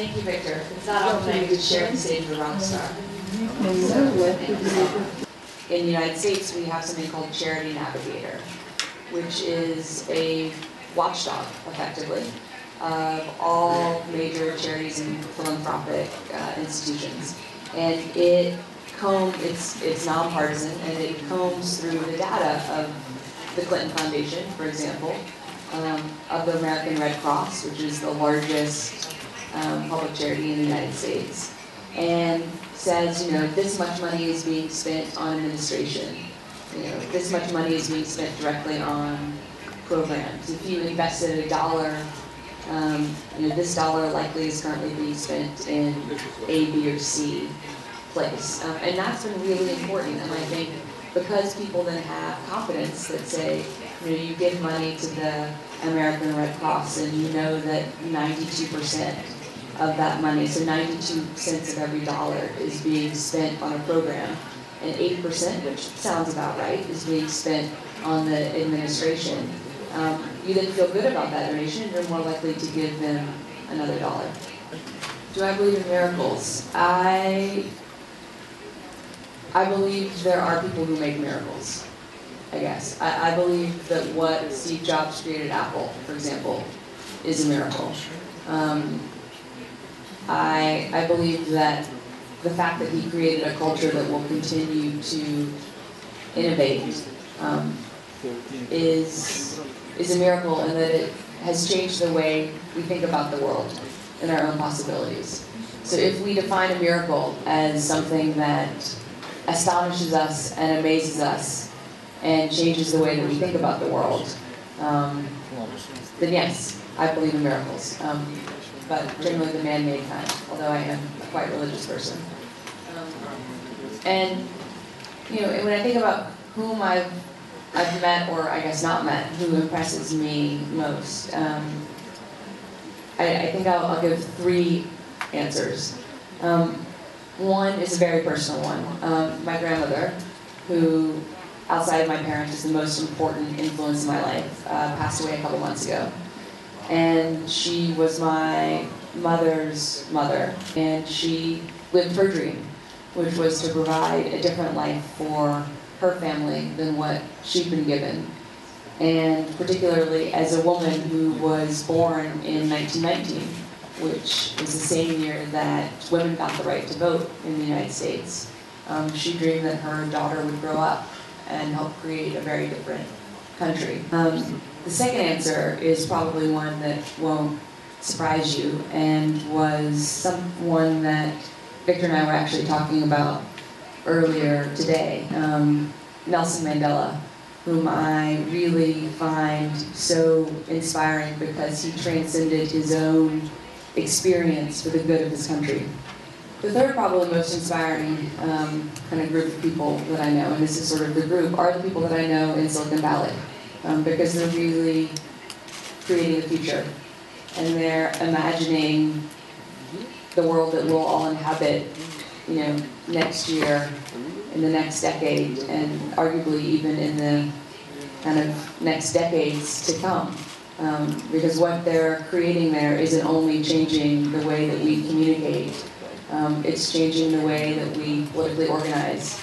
Thank you, Victor. It's not often I get to share the stage with a rock star. In the United States, we have something called Charity Navigator, which is a watchdog, effectively, of all major charities and philanthropic institutions. And it's nonpartisan, and it combs through the data of the Clinton Foundation, for example, of the American Red Cross, which is the largest public charity in the United States, and says, this much money is being spent on administration. This much money is being spent directly on programs. If you invested $1, this dollar likely is currently being spent in A, B, or C place. And that's been really important. And I think because people then have confidence that say, you give money to the American Red Cross and you know that 92% of that money, so 92 cents of every dollar is being spent on a program, and 8%, which sounds about right, is being spent on the administration. You then feel good about that donation, and you're more likely to give them another dollar. Do I believe in miracles? I believe there are people who make miracles, I guess. I believe that what Steve Jobs created Apple, for example, is a miracle. I believe that the fact that he created a culture that will continue to innovate is a miracle, and that it has changed the way we think about the world and our own possibilities. So if we define a miracle as something that astonishes us and amazes us and changes the way that we think about the world, then yes, I believe in miracles. But generally the man-made kind, although I am a quite religious person. And when I think about whom I've met, or I guess not met, who impresses me most, I think I'll give 3 answers. One is a very personal one. My grandmother, who outside of my parents is the most important influence in my life, passed away a couple months ago. And she was my mother's mother, and she lived her dream, which was to provide a different life for her family than what she'd been given. And particularly as a woman who was born in 1919, which is the same year that women got the right to vote in the United States, she dreamed that her daughter would grow up and help create a very different country. The second answer is probably one that won't surprise you, and was someone that Victor and I were actually talking about earlier today, Nelson Mandela, whom I really find so inspiring because he transcended his own experience for the good of his country. The third, probably most inspiring kind of group of people that I know, and this is sort of the group, are the people that I know in Silicon Valley. Because they're really creating the future, and they're imagining the world that we'll all inhabit, next year, in the next decade, and arguably even in the kind of next decades to come. Because what they're creating there isn't only changing the way that we communicate, it's changing the way that we politically organize.